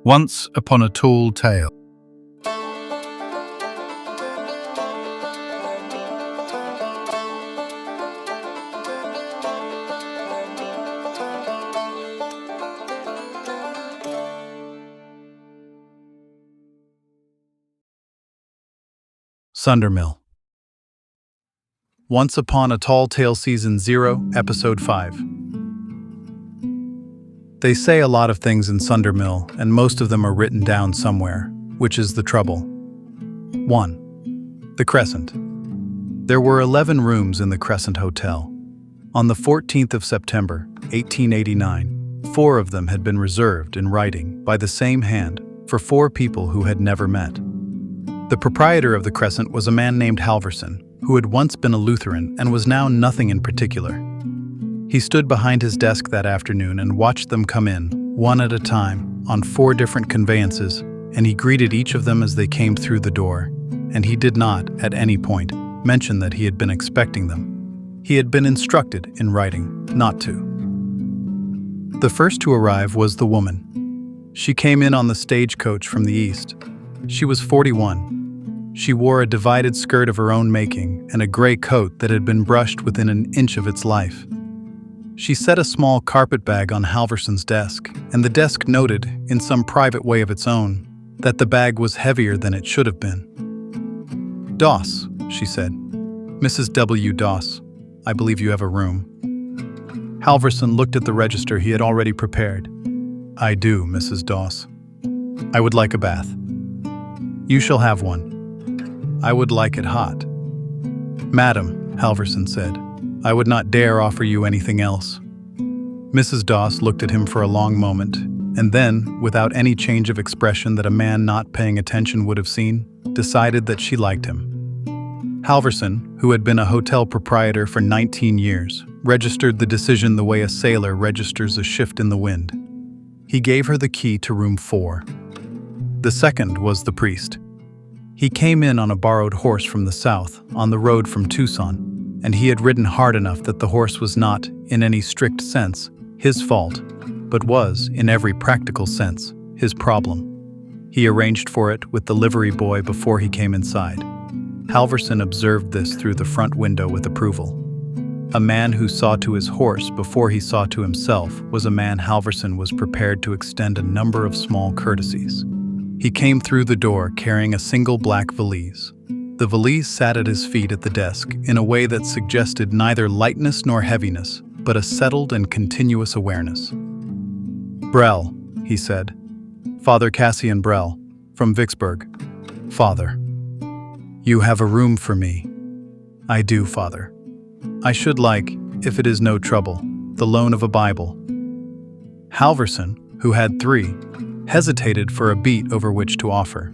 Once upon a tall tale. Sundermill. Once Upon a Tall Tale Season 0, Episode 5. They say a lot of things in Sundermill, and most of them are written down somewhere, which is the trouble. 1. The Crescent. There were 11 rooms in the Crescent Hotel. On the 14th of September, 1889, 4 of them had been reserved in writing by the same hand for 4 people who had never met. The proprietor of the Crescent was a man named Halverson, who had once been a Lutheran and was now nothing in particular. He stood behind his desk that afternoon and watched them come in, one at a time, on 4 different conveyances, and he greeted each of them as they came through the door, and he did not, at any point, mention that he had been expecting them. He had been instructed, in writing, not to. The first to arrive was the woman. She came in on the stagecoach from the east. She was 41. She wore a divided skirt of her own making and a gray coat that had been brushed within an inch of its life. She set a small carpet bag on Halverson's desk, and the desk noted, in some private way of its own, that the bag was heavier than it should have been. "Doss," she said. "Mrs. W. Doss, I believe you have a room." Halverson looked at the register he had already prepared. "I do, Mrs. Doss. I would like a bath." "You shall have one. I would like it hot." "Madam," Halverson said, "I would not dare offer you anything else." Mrs. Doss looked at him for a long moment, and then, without any change of expression that a man not paying attention would have seen, decided that she liked him. Halverson, who had been a hotel proprietor for 19 years, registered the decision the way a sailor registers a shift in the wind. He gave her the key to room 4. The second was the priest. He came in on a borrowed horse from the south, on the road from Tucson, and he had ridden hard enough that the horse was not, in any strict sense, his fault, but was, in every practical sense, his problem. He arranged for it with the livery boy before he came inside. Halverson observed this through the front window with approval. A man who saw to his horse before he saw to himself was a man Halverson was prepared to extend a number of small courtesies. He came through the door carrying a single black valise. The valise sat at his feet at the desk in a way that suggested neither lightness nor heaviness, but a settled and continuous awareness. "Brell," he said. "Father Cassian Brell, from Vicksburg." "Father." "You have a room for me." "I do, Father. I should like, if it is no trouble, the loan of a Bible." Halverson, who had 3, hesitated for a beat over which to offer.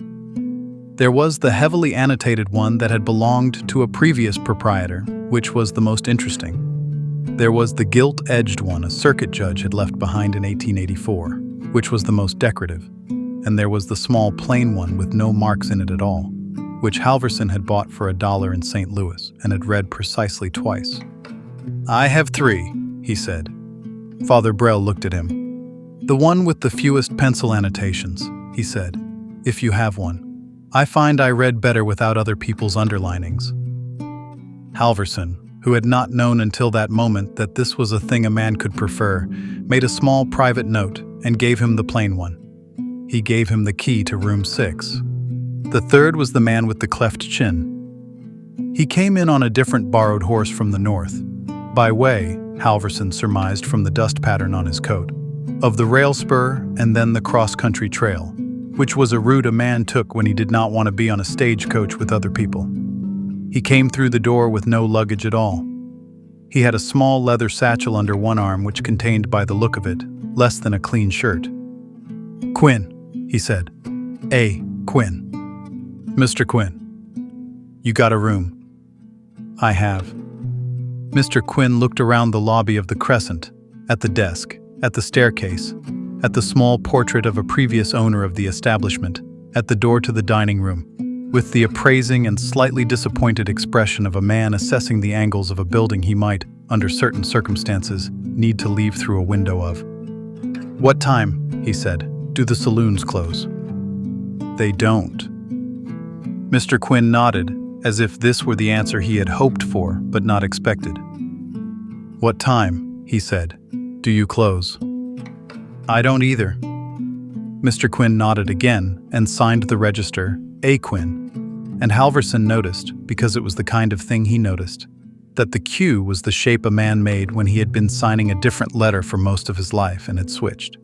There was the heavily annotated one that had belonged to a previous proprietor, which was the most interesting. There was the gilt-edged one a circuit judge had left behind in 1884, which was the most decorative, and there was the small plain one with no marks in it at all, which Halverson had bought for $1 in St. Louis and had read precisely twice. "I have 3, he said. Father Brell looked at him. "The one with the fewest pencil annotations," he said, "if you have one. I find I read better without other people's underlinings." Halverson, who had not known until that moment that this was a thing a man could prefer, made a small private note and gave him the plain one. He gave him the key to room 6. The third was the man with the cleft chin. He came in on a different borrowed horse from the north, by way, Halverson surmised from the dust pattern on his coat, of the rail spur and then the cross-country trail, which was a route a man took when he did not want to be on a stagecoach with other people. He came through the door with no luggage at all. He had a small leather satchel under one arm which contained, by the look of it, less than a clean shirt. "Quinn," he said. "A. Quinn. Mr. Quinn. You got a room?" "I have." Mr. Quinn looked around the lobby of the Crescent, at the desk, at the staircase, at the small portrait of a previous owner of the establishment, at the door to the dining room, with the appraising and slightly disappointed expression of a man assessing the angles of a building he might, under certain circumstances, need to leave through a window of. "What time?" he said. Do the saloons close? They don't. Mr. Quinn nodded, as if this were the answer he had hoped for but not expected. What time, he said, do you close? I don't either. Mr. Quinn nodded again and signed the register, A. Quinn, and Halverson noticed, because it was the kind of thing he noticed, that the Q was the shape a man made when he had been signing a different letter for most of his life and had switched.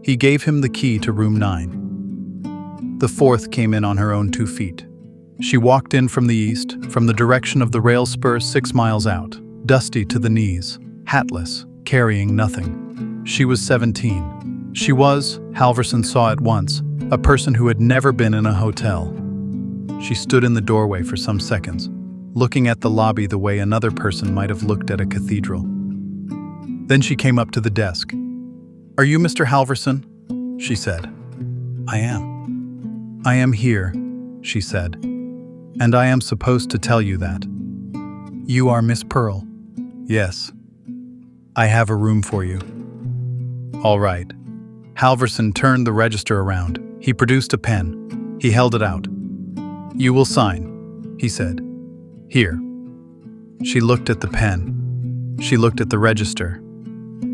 He gave him the key to room 9. The fourth came in on her own 2 feet. She walked in from the east, from the direction of the rail spur 6 miles out, dusty to the knees, hatless, carrying nothing. She was 17. She was, Halverson saw at once, a person who had never been in a hotel. She stood in the doorway for some seconds, looking at the lobby the way another person might have looked at a cathedral. Then she came up to the desk. Are you Mr. Halverson? She said. I am. I am here, she said. And I am supposed to tell you that. You are Miss Pearl? Yes. I have a room for you. All right. Halverson turned the register around. He produced a pen. He held it out. You will sign, he said. Here. She looked at the pen. She looked at the register.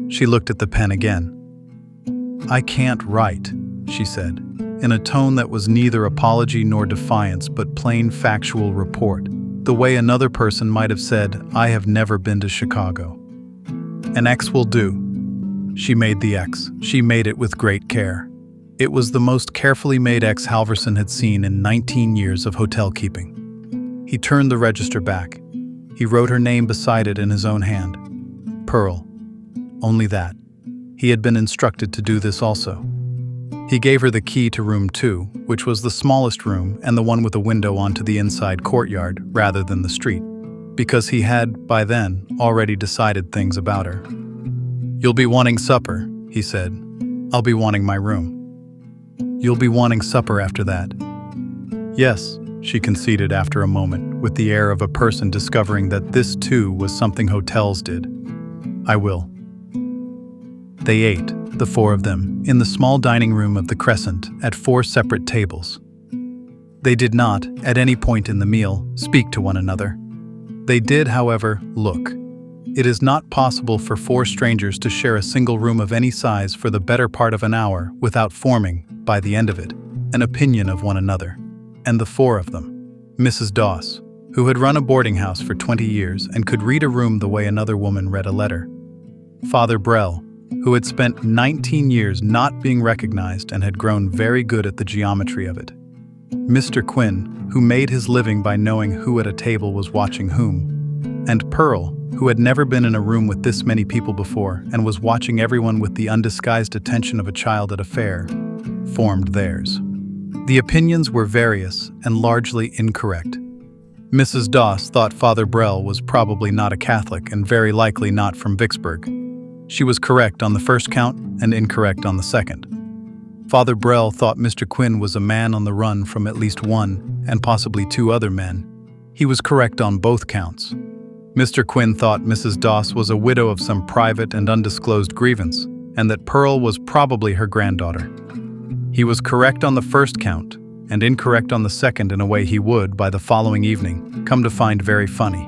She looked at the pen again. I can't write, she said, in a tone that was neither apology nor defiance but plain factual report, the way another person might have said, I have never been to Chicago. An X will do. She made the X. She made it with great care. It was the most carefully made X Halverson had seen in 19 years of hotel keeping. He turned the register back. He wrote her name beside it in his own hand. Pearl. Only that. He had been instructed to do this also. He gave her the key to room 2, which was the smallest room and the one with a window onto the inside courtyard rather than the street, because he had, by then, already decided things about her. You'll be wanting supper, he said. I'll be wanting my room. You'll be wanting supper after that. Yes, she conceded after a moment, with the air of a person discovering that this too was something hotels did. I will. They ate, the 4 of them, in the small dining room of the Crescent at 4 separate tables. They did not, at any point in the meal, speak to one another. They did, however, look. It is not possible for 4 strangers to share a single room of any size for the better part of an hour without forming, by the end of it, an opinion of one another. And the 4 of them, Mrs. Doss, who had run a boarding house for 20 years and could read a room the way another woman read a letter. Father Brell, who had spent 19 years not being recognized and had grown very good at the geometry of it. Mr. Quinn, who made his living by knowing who at a table was watching whom. And Pearl, who had never been in a room with this many people before and was watching everyone with the undisguised attention of a child at a fair, formed theirs. The opinions were various and largely incorrect. Mrs. Doss thought Father Brell was probably not a Catholic and very likely not from Vicksburg. She was correct on the first count and incorrect on the second. Father Brell thought Mr. Quinn was a man on the run from at least 1 and possibly 2 other men. He was correct on both counts. Mr. Quinn thought Mrs. Doss was a widow of some private and undisclosed grievance, and that Pearl was probably her granddaughter. He was correct on the first count, and incorrect on the second in a way he would, by the following evening, come to find very funny.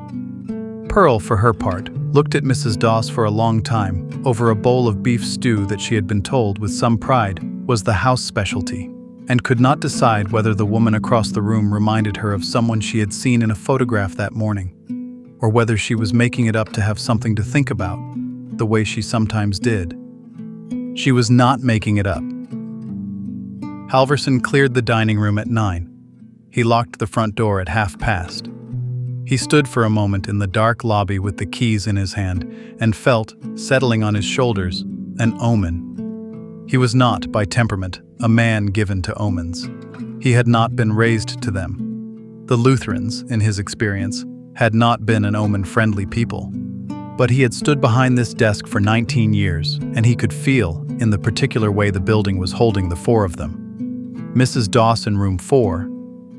Pearl, for her part, looked at Mrs. Doss for a long time over a bowl of beef stew that she had been told, with some pride, was the house specialty, and could not decide whether the woman across the room reminded her of someone she had seen in a photograph that morning, or whether she was making it up to have something to think about, the way she sometimes did. She was not making it up. Halverson cleared the dining room at 9. He locked the front door at past. He stood for a moment in the dark lobby with the keys in his hand and felt, settling on his shoulders, an omen. He was not, by temperament, a man given to omens. He had not been raised to them. The Lutherans, in his experience, had not been an omen-friendly people. But he had stood behind this desk for 19 years, and he could feel, in the particular way the building was holding the 4 of them, Mrs. Doss in room 4,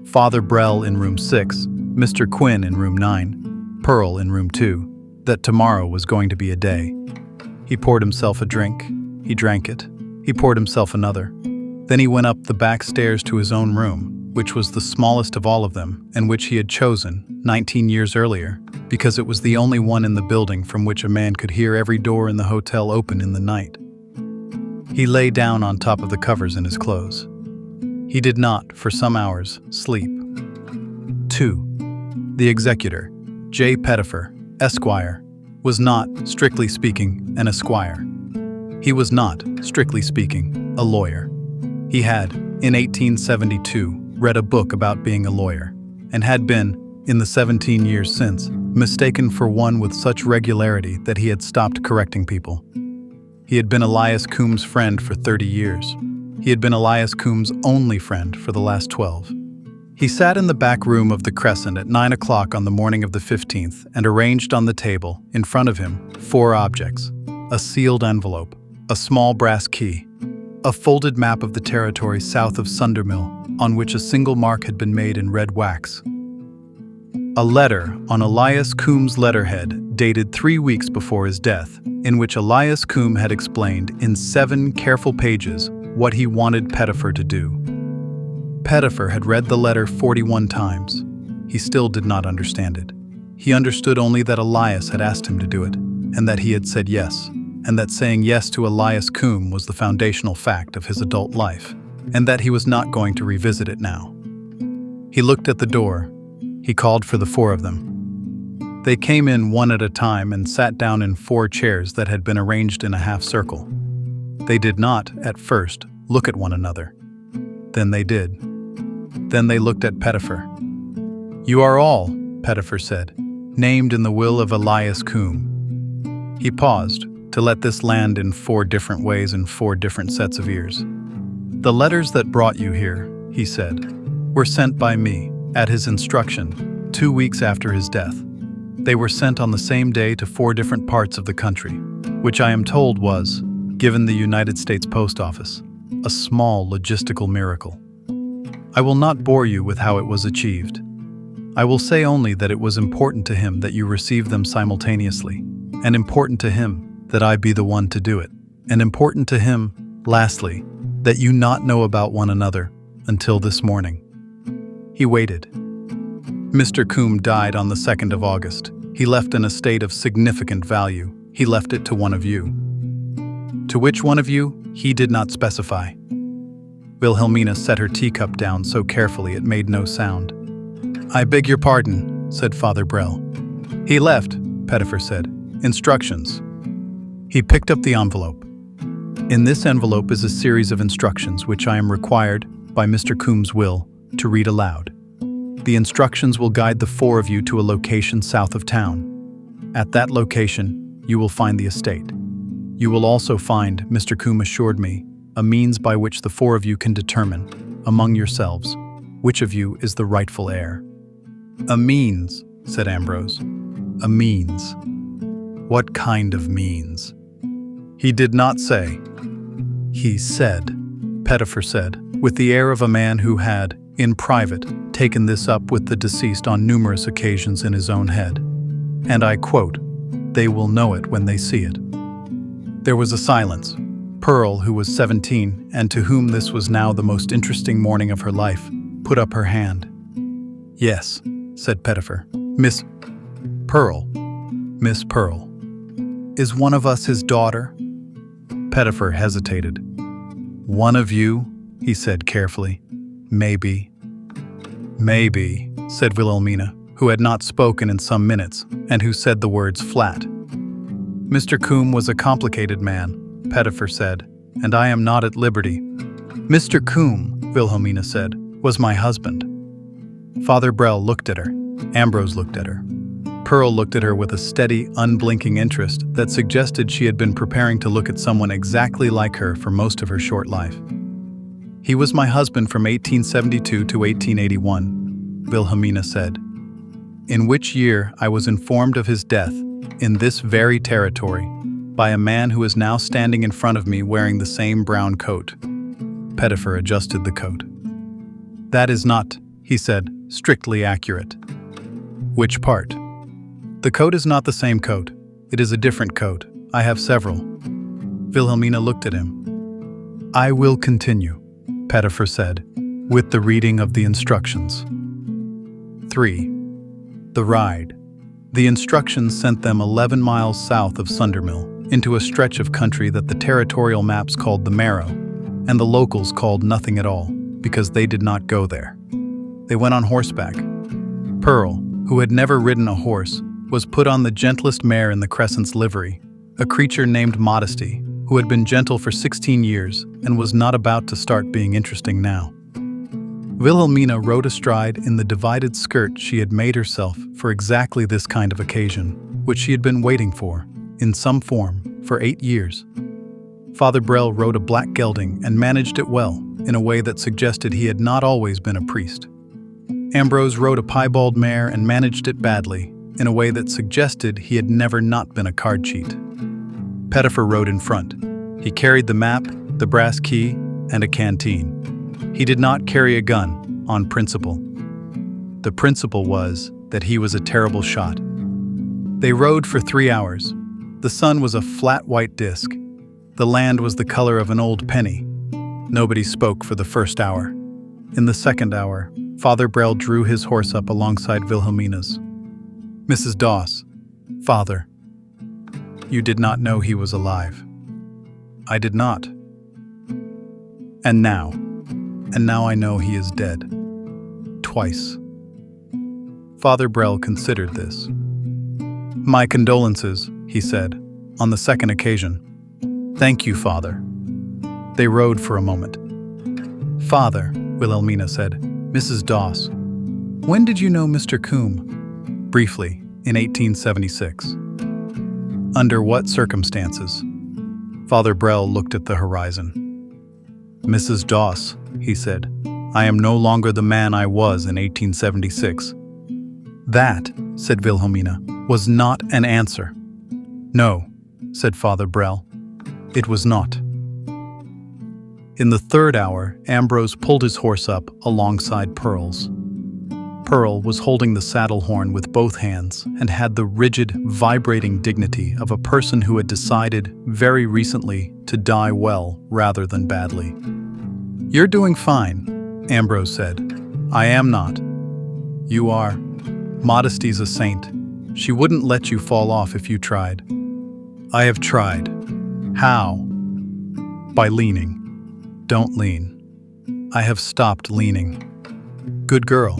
Father Brell in room 6, Mr. Quinn in room 9, Pearl in room 2, that tomorrow was going to be a day. He poured himself a drink. He drank it. He poured himself another. Then he went up the back stairs to his own room, which was the smallest of all of them, and which he had chosen 19 years earlier, because it was the only one in the building from which a man could hear every door in the hotel open in the night. He lay down on top of the covers in his clothes. He did not, for some hours, sleep. 2. The executor, J. Pettifer, Esquire, was not, strictly speaking, an esquire. He was not, strictly speaking, a lawyer. He had, in 1872, read a book about being a lawyer, and had been, in the 17 years since, mistaken for one with such regularity that he had stopped correcting people. He had been Elias Coombs' friend for 30 years. He had been Elias Coombs' only friend for the last 12. He sat in the back room of the Crescent at 9 o'clock on the morning of the 15th and arranged on the table, in front of him, 4 objects: a sealed envelope, a small brass key, a folded map of the territory south of Sundermill, on which a single mark had been made in red wax, a letter on Elias Coombs' letterhead dated 3 weeks before his death, in which Elias Coombs had explained in 7 careful pages what he wanted Pettifer to do. Pettifer had read the letter 41 times. He still did not understand it. He understood only that Elias had asked him to do it, and that he had said yes, and that saying yes to Elias Coombs was the foundational fact of his adult life, and that he was not going to revisit it now. He looked at the door. He called for the 4 of them. They came in one at a time and sat down in 4 chairs that had been arranged in a half circle. They did not, at first, look at one another. Then they did. Then they looked at Pettifer. "You are all," Pettifer said, "named in the will of Elias Coombs." He paused, to let this land in 4 different ways in 4 different sets of ears. "The letters that brought you here," he said, "were sent by me, at his instruction, 2 weeks after his death. They were sent on the same day to 4 different parts of the country, which I am told was, given the United States Post Office, a small logistical miracle. I will not bore you with how it was achieved. I will say only that it was important to him that you receive them simultaneously, and important to him that I be the one to do it, and important to him, lastly, that you not know about one another until this morning." He waited. Mr. Coombs died on the 2nd of August. He left an estate of significant value. He left it to one of you. To which one of you, he did not specify. Wilhelmina set her teacup down so carefully it made no sound. "I beg your pardon," said Father Brell. "He left," Pettifer said, "instructions." He picked up the envelope. "In this envelope is a series of instructions which I am required, by Mr. Coombs' will, to read aloud. The instructions will guide the 4 of you to a location south of town. At that location, you will find the estate. You will also find, Mr. Coombs assured me, a means by which the 4 of you can determine, among yourselves, which of you is the rightful heir." "A means," said Ambrose. "A means. What kind of means?" "He did not say." "He said," Pettifer said, with the air of a man who had, in private, taken this up with the deceased on numerous occasions in his own head. And I quote, "They will know it when they see it." There was a silence. Pearl, who was 17, and to whom this was now the most interesting morning of her life, put up her hand. "Yes," said Pettifer. Miss Pearl. Is one of us his daughter?" Pettifer hesitated. "One of you?" he said carefully. "Maybe." "Maybe," said Wilhelmina, who had not spoken in some minutes, and who said the words flat. "Mr. Coombs was a complicated man," Pettifer said, "and I am not at liberty." "Mr. Coombs," Wilhelmina said, "was my husband." Father Brell looked at her. Ambrose looked at her. Pearl looked at her with a steady, unblinking interest that suggested she had been preparing to look at someone exactly like her for most of her short life. "He was my husband from 1872 to 1881, Wilhelmina said, "in which year I was informed of his death, in this very territory, by a man who is now standing in front of me wearing the same brown coat." Pettifer adjusted the coat. "That is not," he said, "strictly accurate." "Which part?" "The coat is not the same coat. It is a different coat. I have several." Wilhelmina looked at him. "I will continue," Pettifer said, with the reading of the instructions. 3. The ride. The instructions sent them 11 miles south of Sundermill, into a stretch of country that the territorial maps called the Marrow, and the locals called nothing at all, because they did not go there. They went on horseback. Pearl, who had never ridden a horse, was put on the gentlest mare in the Crescent's livery, a creature named Modesty, who had been gentle for 16 years and was not about to start being interesting now. Wilhelmina rode astride in the divided skirt she had made herself for exactly this kind of occasion, which she had been waiting for, in some form, for 8 years. Father Brell rode a black gelding and managed it well, in a way that suggested he had not always been a priest. Ambrose rode a piebald mare and managed it badly, in a way that suggested he had never not been a card cheat. Pettifer rode in front. He carried the map, the brass key, and a canteen. He did not carry a gun, on principle. The principle was that he was a terrible shot. They rode for 3 hours. The sun was a flat white disk. The land was the color of an old penny. Nobody spoke for the first hour. In the second hour, Father Brell drew his horse up alongside Wilhelmina's. "Mrs. Doss, Father, you did not know he was alive." "I did not. And now I know he is dead. Twice." Father Brell considered this. "My condolences," he said, on the second occasion. "Thank you, Father." They rode for a moment. "Father," Wilhelmina said, "Mrs. Doss, when did you know Mr. Coombe?" "Briefly, in 1876. "Under what circumstances?" Father Brell looked at the horizon. "Mrs. Doss," he said, "I am no longer the man I was in 1876. "That," said Wilhelmina, "was not an answer." "No," said Father Brell, "it was not." In the third hour, Ambrose pulled his horse up alongside Pearl's. Pearl was holding the saddle horn with both hands and had the rigid, vibrating dignity of a person who had decided, very recently, to die well rather than badly. "You're doing fine," Ambrose said. "I am not." "You are. Modesty's a saint. She wouldn't let you fall off if you tried." "I have tried." "How?" "By leaning." "Don't lean." "I have stopped leaning." "Good girl."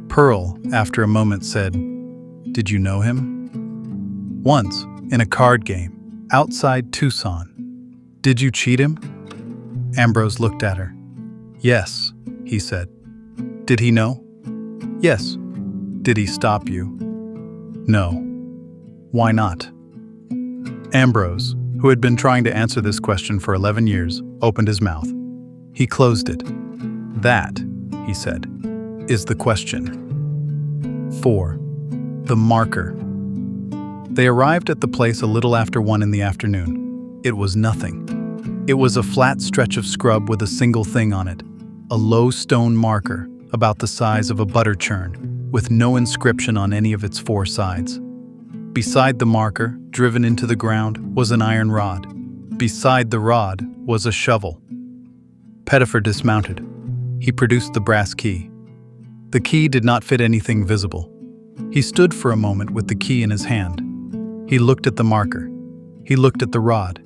Pearl, after a moment, said, "Did you know him?" "Once, in a card game, outside Tucson." "Did you cheat him?" Ambrose looked at her. "Yes," he said. "Did he know?" "Yes." "Did he stop you?" "No." "Why not?" Ambrose, who had been trying to answer this question for 11 years, opened his mouth. He closed it. "That," he said, "is the question." 4. The marker. They arrived at the place a little after 1 in the afternoon. It was nothing. It was a flat stretch of scrub with a single thing on it, a low stone marker about the size of a butter churn, with no inscription on any of its 4 sides. Beside the marker, driven into the ground, was an iron rod. Beside the rod was a shovel. Pettifer dismounted. He produced the brass key. The key did not fit anything visible. He stood for a moment with the key in his hand. He looked at the marker. He looked at the rod.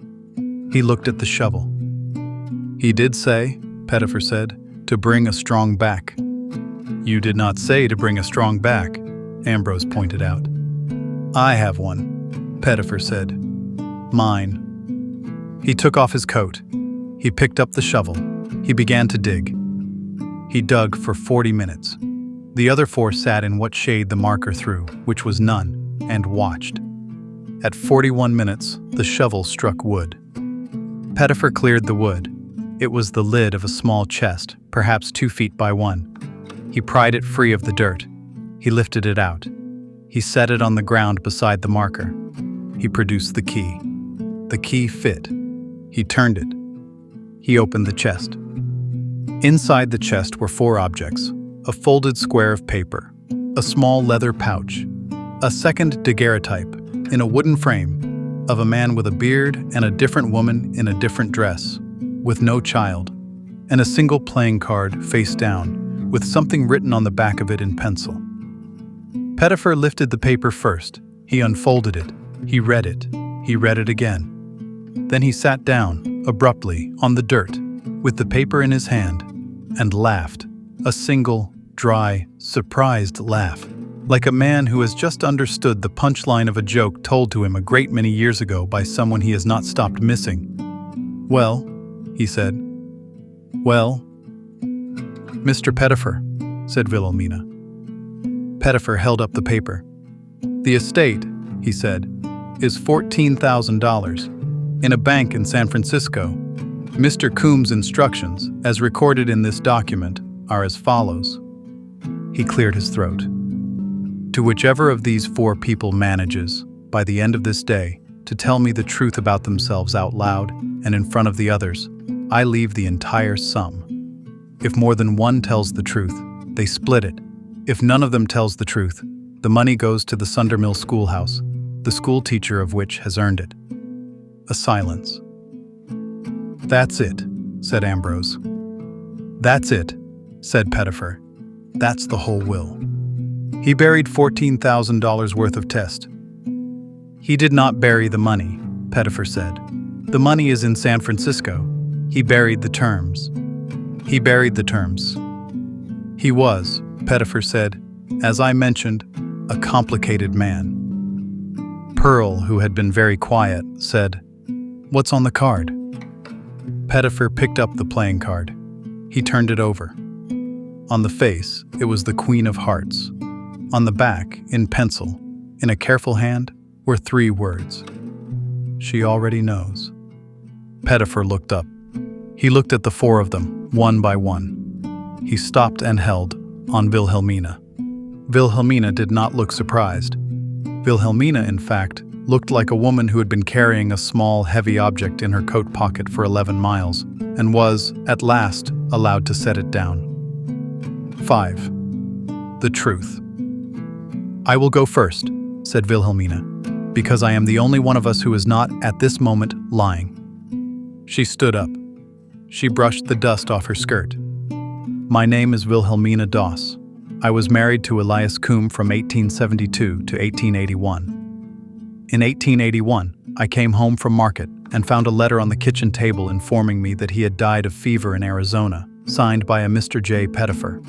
He looked at the shovel. "He did say," Pettifer said, "to bring a strong back." "You did not say to bring a strong back," Ambrose pointed out. "I have one," Pettifer said. "Mine." He took off his coat. He picked up the shovel. He began to dig. He dug for 40 minutes. The other 4 sat in what shade the marker threw, which was none, and watched. At 41 minutes, the shovel struck wood. Pettifer cleared the wood. It was the lid of a small chest, perhaps 2 feet by 1. He pried it free of the dirt. He lifted it out. He set it on the ground beside the marker. He produced the key. The key fit. He turned it. He opened the chest. Inside the chest were 4 objects: a folded square of paper, a small leather pouch, a second daguerreotype in a wooden frame of a man with a beard and a different woman in a different dress, with no child, and a single playing card face down, with something written on the back of it in pencil. Pettifer lifted the paper first. He unfolded it. He read it. He read it again. Then he sat down, abruptly, on the dirt, with the paper in his hand, and laughed, a single, dry, surprised laugh, like a man who has just understood the punchline of a joke told to him a great many years ago by someone he has not stopped missing. "Well," he said. "Well." "Mr. Pettifer," said Wilhelmina. Pettifer held up the paper. "The estate," he said, "is $14,000 in a bank in San Francisco. Mr. Coombs' instructions, as recorded in this document, are as follows." He cleared his throat. "To whichever of these 4 people manages, by the end of this day, to tell me the truth about themselves out loud and in front of the others, I leave the entire sum. If more than one tells the truth, they split it. If none of them tells the truth, the money goes to the Sundermill schoolhouse, the school teacher of which has earned it." A silence. "That's it," said Ambrose. "That's it," said Pettifer. "That's the whole will." He buried $14,000 worth of test. "He did not bury the money," Pettifer said. "The money is in San Francisco. He buried the terms." "He buried the terms." He was, Pettifer said, as I mentioned, a complicated man. Pearl, who had been very quiet, said, "What's on the card?" Pettifer picked up the playing card. He turned it over. On the face, it was the Queen of Hearts. On the back, in pencil, in a careful hand, were 3 words. "She already knows." Pettifer looked up. He looked at the 4 of them, one by one. He stopped and held on Wilhelmina. Wilhelmina did not look surprised. Wilhelmina, in fact, looked like a woman who had been carrying a small, heavy object in her coat pocket for 11 miles and was, at last, allowed to set it down. 5. The truth. "I will go first," said Wilhelmina, "because I am the only one of us who is not, at this moment, lying." She stood up. She brushed the dust off her skirt. "My name is Wilhelmina Doss. I was married to Elias Coombe from 1872 to 1881. In 1881, I came home from market and found a letter on the kitchen table informing me that he had died of fever in Arizona, signed by a Mr. J. Pettifer.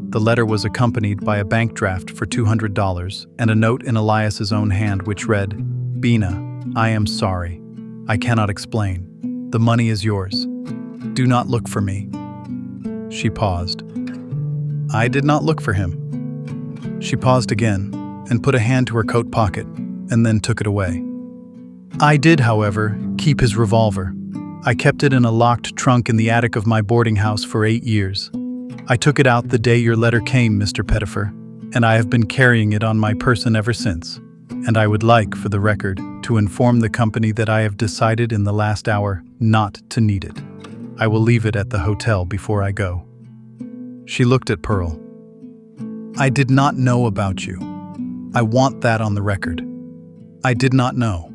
The letter was accompanied by a bank draft for $200 and a note in Elias's own hand which read, "Bina, I am sorry. I cannot explain. The money is yours. Do not look for me." She paused. "I did not look for him." She paused again and put a hand to her coat pocket and then took it away. "I did, however, keep his revolver. I kept it in a locked trunk in the attic of my boarding house for 8 years. I took it out the day your letter came, Mr. Pettifer, and I have been carrying it on my person ever since. And I would like, for the record, to inform the company that I have decided in the last hour not to need it. I will leave it at the hotel before I go." She looked at Pearl. "I did not know about you. I want that on the record. I did not know.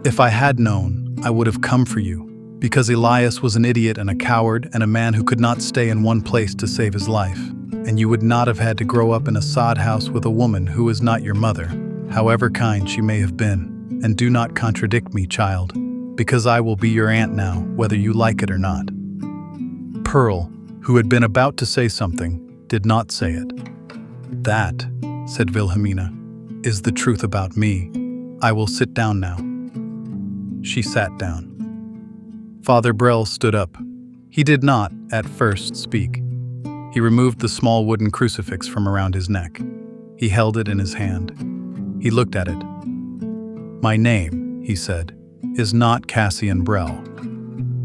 If I had known, I would have come for you, because Elias was an idiot and a coward and a man who could not stay in one place to save his life, and you would not have had to grow up in a sod house with a woman who is not your mother, however kind she may have been. And do not contradict me, child, because I will be your aunt now, whether you like it or not." Pearl, who had been about to say something, did not say it. "That," said Wilhelmina, "is the truth about me. I will sit down now." She sat down. Father Brell stood up. He did not, at first, speak. He removed the small wooden crucifix from around his neck. He held it in his hand. He looked at it. "My name," he said, "is not Cassian Brell.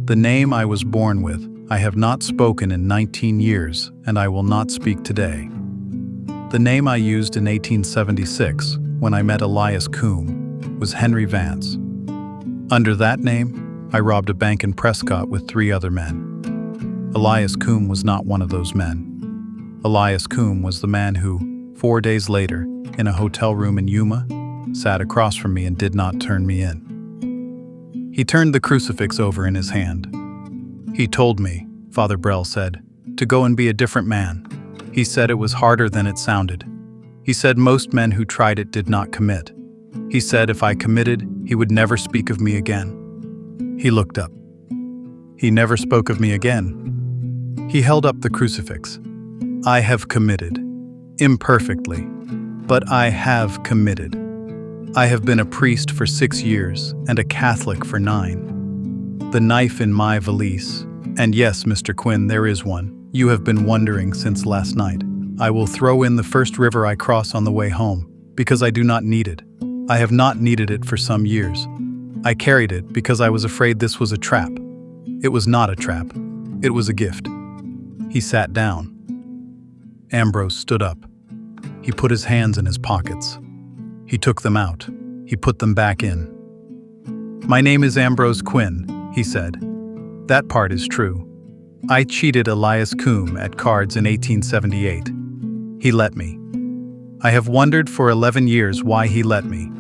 The name I was born with, I have not spoken in 19 years, and I will not speak today. The name I used in 1876, when I met Elias Coombe, was Henry Vance. Under that name, I robbed a bank in Prescott with 3 other men. Elias Coombe was not one of those men. Elias Coombe was the man who, 4 days later, in a hotel room in Yuma, sat across from me and did not turn me in." He turned the crucifix over in his hand. He told me, Father Brell said, to go and be a different man. He said it was harder than it sounded. He said most men who tried it did not commit. He said if I committed, he would never speak of me again. He looked up. He never spoke of me again. He held up the crucifix. I have committed. Imperfectly. But I have committed. I have been a priest for 6 years and a Catholic for 9. The knife in my valise, and yes, Mr. Quinn, there is one. You have been wondering since last night. I will throw in the first river I cross on the way home, because I do not need it. I have not needed it for some years. I carried it because I was afraid this was a trap. It was not a trap. It was a gift. He sat down. Ambrose stood up. He put his hands in his pockets. He took them out. He put them back in. My name is Ambrose Quinn, he said. That part is true. I cheated Elias Coombe at cards in 1878. He let me. I have wondered for 11 years why he let me.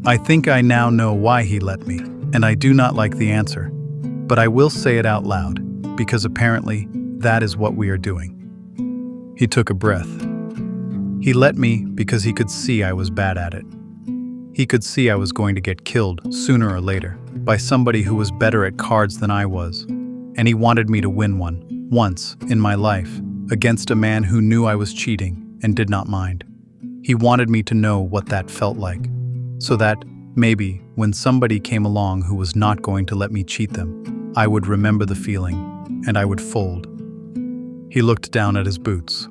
I think I now know why he let me, and I do not like the answer. But I will say it out loud, because apparently that is what we are doing. He took a breath. He let me because he could see I was bad at it. He could see I was going to get killed sooner or later by somebody who was better at cards than I was. And he wanted me to win one, once in my life, against a man who knew I was cheating and did not mind. He wanted me to know what that felt like, so that, maybe, when somebody came along who was not going to let me cheat them, I would remember the feeling, and I would fold. He looked down at his boots.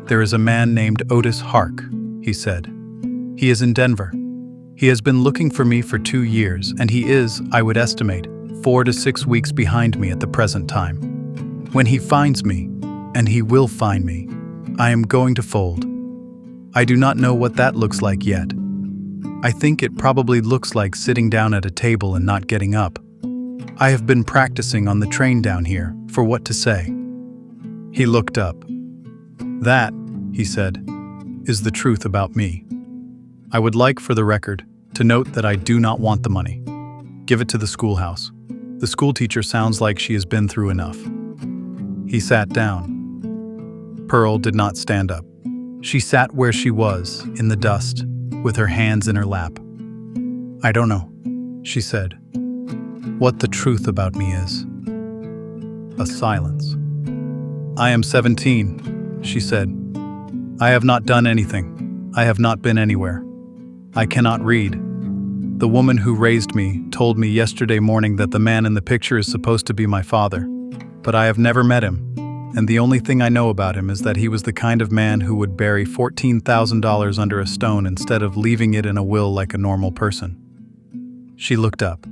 There is a man named Otis Hark, he said. He is in Denver. He has been looking for me for 2 years, and he is, I would estimate, 4 to 6 weeks behind me at the present time. When he finds me, and he will find me, I am going to fold. I do not know what that looks like yet. I think it probably looks like sitting down at a table and not getting up. I have been practicing on the train down here for what to say. He looked up. That, he said, is the truth about me. I would like, for the record, to note that I do not want the money. Give it to the schoolhouse. The schoolteacher sounds like she has been through enough. He sat down. Pearl did not stand up. She sat where she was, in the dust, with her hands in her lap. I don't know, she said, what the truth about me is. A silence. I am 17, she said. I have not done anything. I have not been anywhere. I cannot read. The woman who raised me told me yesterday morning that the man in the picture is supposed to be my father, but I have never met him, and the only thing I know about him is that he was the kind of man who would bury $14,000 under a stone instead of leaving it in a will like a normal person. She looked up.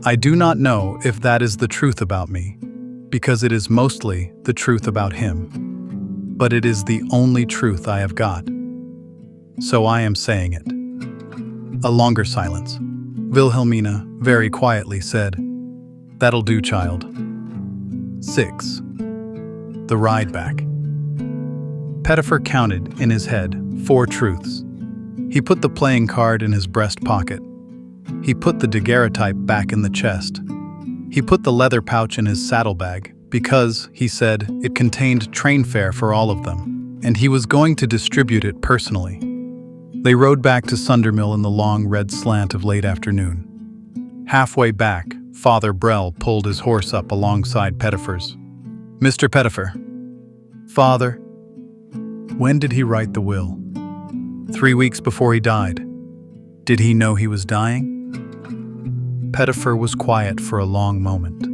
I do not know if that is the truth about me, because it is mostly the truth about him, but it is the only truth I have got. So I am saying it. A longer silence. Wilhelmina, very quietly, said, That'll do, child. 6. The ride back. Pettifer counted, in his head, 4 truths. He put the playing card in his breast pocket. He put the daguerreotype back in the chest. He put the leather pouch in his saddlebag because, he said, it contained train fare for all of them, and he was going to distribute it personally. They rode back to Sundermill in the long red slant of late afternoon. Halfway back, Father Brell pulled his horse up alongside Pettifer's. Mr. Pettifer. Father. When did he write the will? 3 weeks before he died. Did he know he was dying? Pettifer was quiet for a long moment.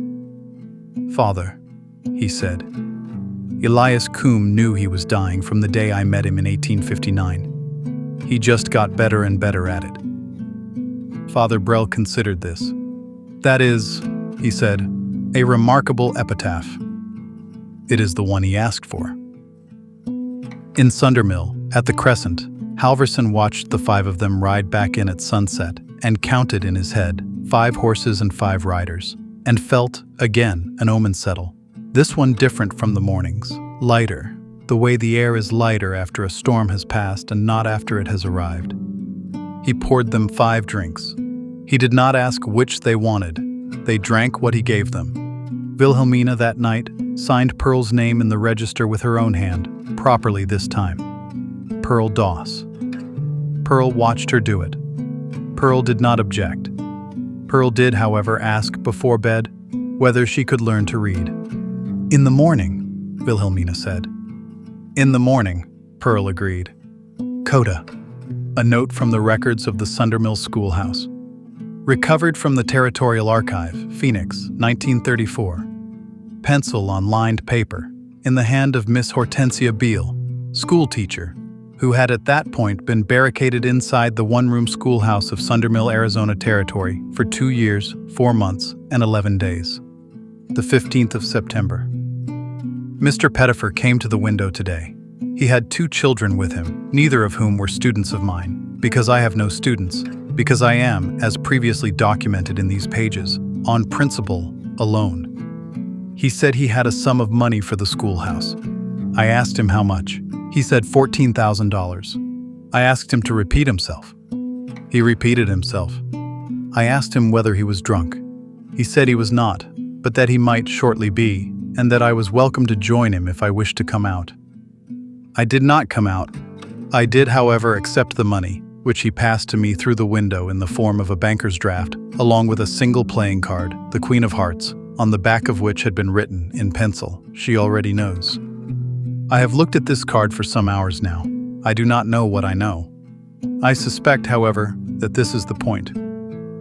Father, he said, Elias Coombe knew he was dying from the day I met him in 1859. He just got better and better at it. Father Brell considered this. That is, he said, a remarkable epitaph. It is the one he asked for. In Sundermill, at the Crescent, Halverson watched the 5 of them ride back in at sunset and counted in his head 5 horses and 5 riders, and felt, again, an omen settle. This one different from the mornings, lighter, the way the air is lighter after a storm has passed and not after it has arrived. He poured them 5 drinks. He did not ask which they wanted. They drank what he gave them. Wilhelmina that night signed Pearl's name in the register with her own hand, properly this time. Pearl Doss. Pearl watched her do it. Pearl did not object. Pearl did, however, ask before bed whether she could learn to read. "In the morning," Wilhelmina said. "In the morning," Pearl agreed. Coda. A note from the records of the Sundermill schoolhouse. Recovered from the Territorial Archive, Phoenix, 1934. Pencil on lined paper, in the hand of Miss Hortensia Beale, schoolteacher, who had at that point been barricaded inside the one-room schoolhouse of Sundermill, Arizona Territory for 2 years, 4 months, and 11 days. The 15th of September. Mr. Pettifer came to the window today. He had 2 children with him, neither of whom were students of mine, because I have no students, because I am, as previously documented in these pages, on principle, alone. He said he had a sum of money for the schoolhouse. I asked him how much. He said $14,000. I asked him to repeat himself. He repeated himself. I asked him whether he was drunk. He said he was not, but that he might shortly be, and that I was welcome to join him if I wished to come out. I did not come out. I did, however, accept the money, which he passed to me through the window in the form of a banker's draft, along with a single playing card, the Queen of Hearts, on the back of which had been written, in pencil, "She already knows." I have looked at this card for some hours now. I do not know what I know. I suspect, however, that this is the point.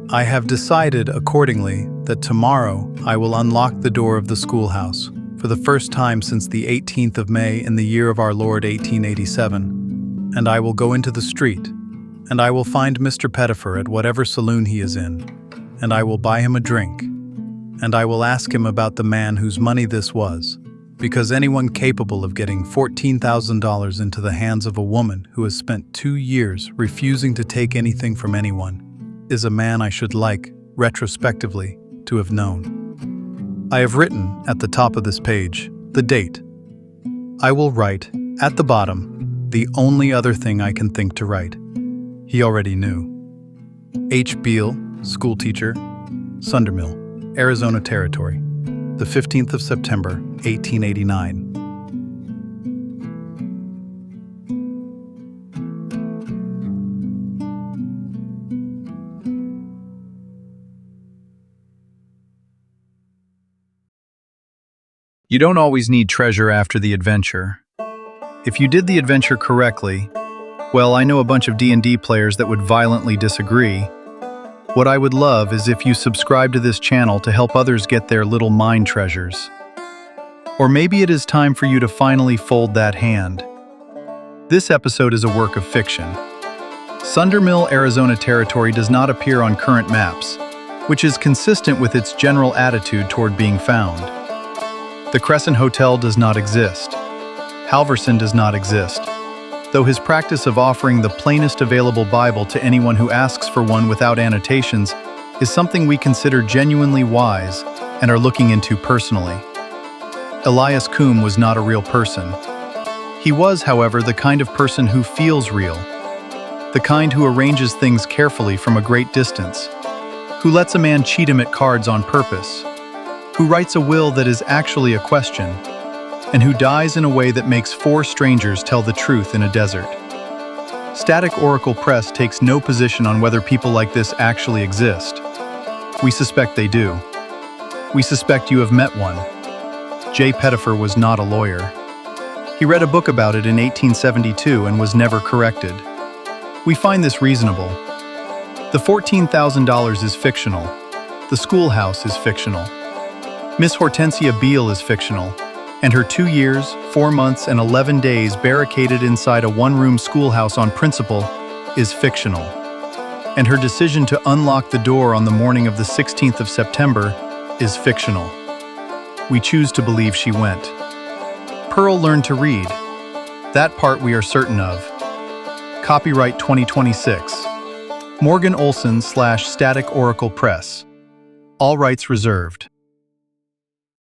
I have decided, accordingly, that tomorrow I will unlock the door of the schoolhouse, for the first time since the 18th of May in the year of our Lord 1887, and I will go into the street, and I will find Mr. Pettifer at whatever saloon he is in, and I will buy him a drink, and I will ask him about the man whose money this was, because anyone capable of getting $14,000 into the hands of a woman who has spent 2 years refusing to take anything from anyone is a man I should like, retrospectively, to have known. I have written, at the top of this page, the date. I will write, at the bottom, the only other thing I can think to write. He already knew. H. Beale, schoolteacher, Sundermill, Arizona Territory, the 15th of September, 1889. You don't always need treasure after the adventure. If you did the adventure correctly, well, I know a bunch of D&D players that would violently disagree. What I would love is if you subscribe to this channel to help others get their little mind treasures. Or maybe it is time for you to finally fold that hand. This episode is a work of fiction. Sundermill, Arizona Territory does not appear on current maps, which is consistent with its general attitude toward being found. The Crescent Hotel does not exist. Halverson does not exist, though his practice of offering the plainest available Bible to anyone who asks for one without annotations is something we consider genuinely wise and are looking into personally. Elias Coombe was not a real person. He was, however, the kind of person who feels real, the kind who arranges things carefully from a great distance, who lets a man cheat him at cards on purpose, who writes a will that is actually a question, and who dies in a way that makes 4 strangers tell the truth in a desert. Static Oracle Press takes no position on whether people like this actually exist. We suspect they do. We suspect you have met one. J. Pettifer was not a lawyer. He read a book about it in 1872 and was never corrected. We find this reasonable. The $14,000 is fictional. The schoolhouse is fictional. Miss Hortensia Beale is fictional, and her 2 years, 4 months, and 11 days barricaded inside a one-room schoolhouse on principle is fictional. And her decision to unlock the door on the morning of the 16th of September is fictional. We choose to believe she went. Pearl learned to read. That part we are certain of. Copyright 2026. Morgan Olson / Static Oracle Press. All rights reserved.